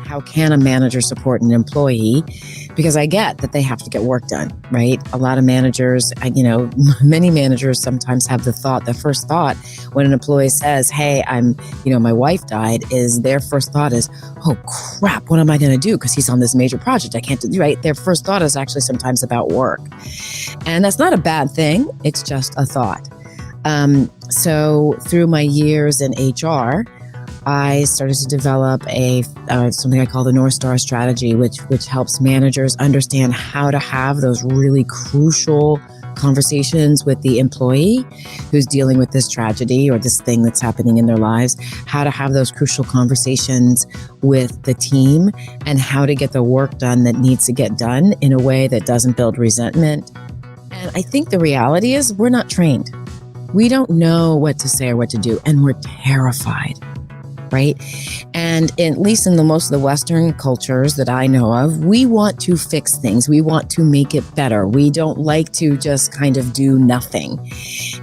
how can a manager support an employee? Because I get that they have to get work done, right? A lot of managers, many managers sometimes have the first thought when an employee says, hey, my wife died, is their first thought is, oh crap, what am I going to do? Because he's on this major project. I can't do, right? Their first thought is actually sometimes about work. And that's not a bad thing. It's just a thought. So through my years in HR, I started to develop something I call the North Star strategy, which helps managers understand how to have those really crucial conversations with the employee who's dealing with this tragedy or this thing that's happening in their lives, how to have those crucial conversations with the team, and how to get the work done that needs to get done in a way that doesn't build resentment. And I think the reality is we're not trained. We don't know what to say or what to do, and we're terrified. Right? And at least in most of the Western cultures that I know of, we want to fix things. We want to make it better. We don't like to just kind of do nothing.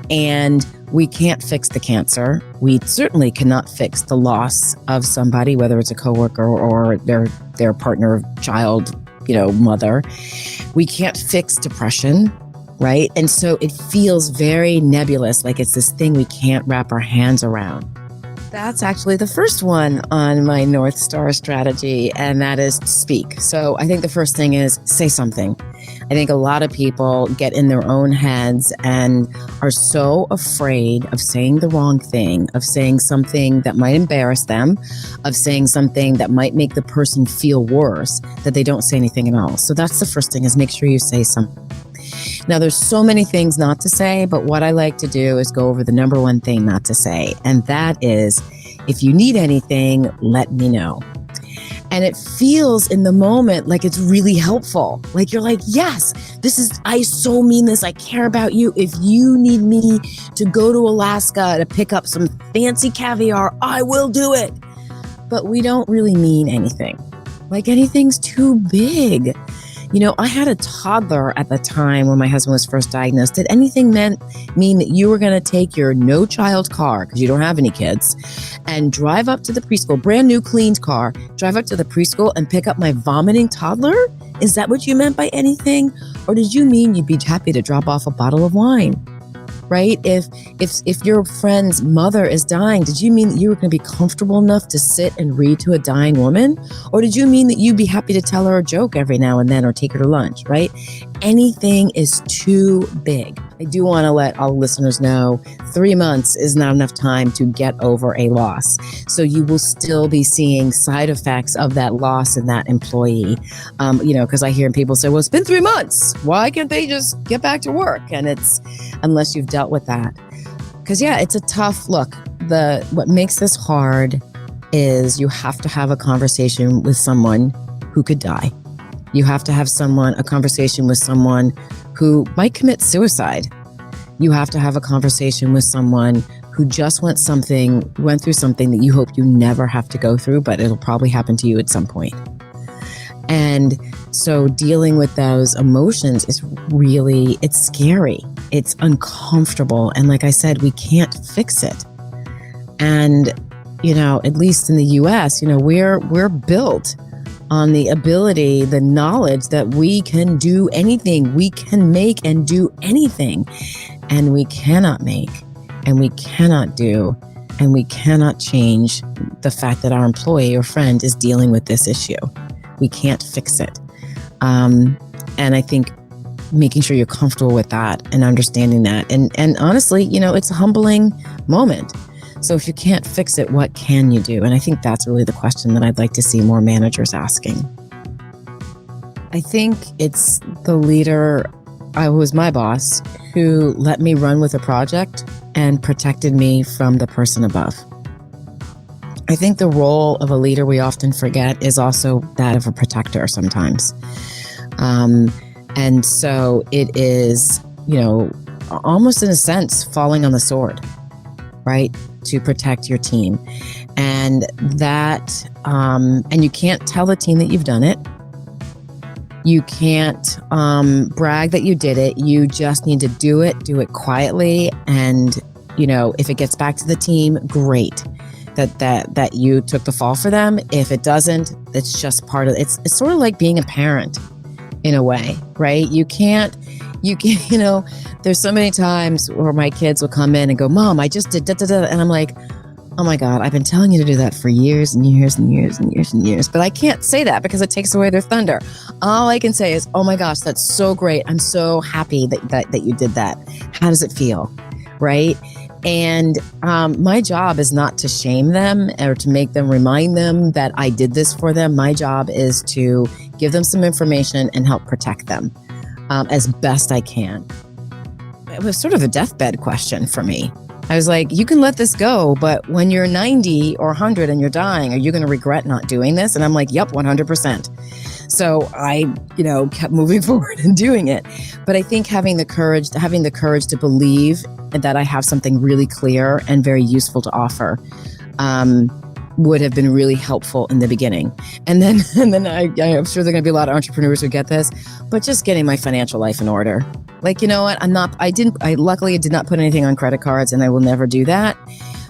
And we can't fix the cancer. We certainly cannot fix the loss of somebody, whether it's a coworker or their partner, child, mother. We can't fix depression. Right? And so it feels very nebulous, like it's this thing we can't wrap our hands around. That's actually the first one on my North Star strategy, and that is speak. So I think the first thing is say something. I think a lot of people get in their own heads and are so afraid of saying the wrong thing, of saying something that might embarrass them, of saying something that might make the person feel worse, that they don't say anything at all. So that's the first thing, is make sure you say something. Now, there's so many things not to say, but what I like to do is go over the number one thing not to say. And that is, if you need anything, let me know. And it feels in the moment like it's really helpful. Like you're like, yes, I so mean this. I care about you. If you need me to go to Alaska to pick up some fancy caviar, I will do it. But we don't really mean anything. Like anything's too big. I had a toddler at the time when my husband was first diagnosed. Did anything mean that you were going to take your no child car, because you don't have any kids, and drive up to the preschool, brand new cleaned car, drive up to the preschool and pick up my vomiting toddler? Is that what you meant by anything? Or did you mean you'd be happy to drop off a bottle of wine? Right? If your friend's mother is dying, did you mean that you were going to be comfortable enough to sit and read to a dying woman? Or did you mean that you'd be happy to tell her a joke every now and then or take her to lunch, right? Anything is too big. I do want to let all listeners know 3 months is not enough time to get over a loss. So you will still be seeing side effects of that loss in that employee. Because I hear people say, well, it's been 3 months. Why can't they just get back to work? And it's unless you've dealt with that. Because it's a tough look. What makes this hard is you have to have a conversation with someone who could die. You have to have a conversation with someone who might commit suicide. You have to have a conversation with someone who just went through something that you hope you never have to go through, but it'll probably happen to you at some point. And so dealing with those emotions is it's scary. It's uncomfortable. And like I said, we can't fix it. And, at least in the US, we're built on the ability, the knowledge that we can do anything. We can make and do anything. And we cannot make, and we cannot do, and we cannot change the fact that our employee or friend is dealing with this issue. We can't fix it. And I think making sure you're comfortable with that and understanding that. And honestly, it's a humbling moment. So if you can't fix it, what can you do? And I think that's really the question that I'd like to see more managers asking. I think it's the leader who was my boss who let me run with a project and protected me from the person above. I think the role of a leader we often forget is also that of a protector sometimes. And so it is, almost in a sense, falling on the sword, right? To protect your team. And that, and you can't tell the team that you've done it. You can't brag that you did it. You just need to do it quietly. And, if it gets back to the team, great. that you took the fall for them. If it doesn't, it's just part of it's sort of like being a parent in a way, right? You can't, there's so many times where my kids will come in and go, Mom, I just did da da da. And I'm like, oh my God, I've been telling you to do that for years and years and years and years and years. But I can't say that because it takes away their thunder. All I can say is, oh my gosh, that's so great. I'm so happy that you did that. How does it feel? Right? And my job is not to shame them or to make them remind them that I did this for them. My job is to give them some information and help protect them as best I can. It was sort of a deathbed question for me. I was like, you can let this go, but when you're 90 or 100 and you're dying, are you going to regret not doing this? And I'm like, yep, 100%. So I, kept moving forward and doing it. But I think having the courage to believe that I have something really clear and very useful to offer would have been really helpful in the beginning. And then I'm sure there are going to be a lot of entrepreneurs who get this, but just getting my financial life in order. Like, you know what? Luckily I did not put anything on credit cards, and I will never do that.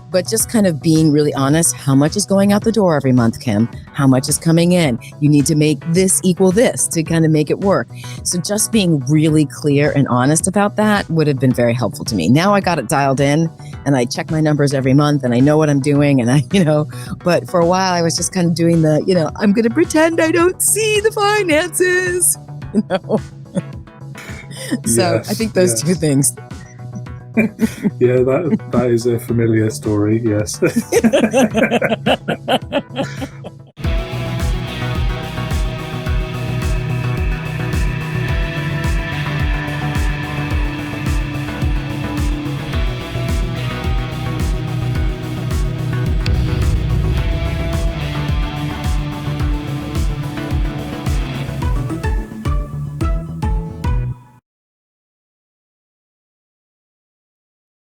But just kind of being really honest, how much is going out the door every month, Kim? How much is coming in? You need to make this equal this to kind of make it work. So just being really clear and honest about that would have been very helpful to me. Now I got it dialed in and I check my numbers every month and I know what I'm doing. And but for a while I was just kind of doing I'm going to pretend I don't see the finances, So Yes, I think those two things. Yeah, that is a familiar story. Yes.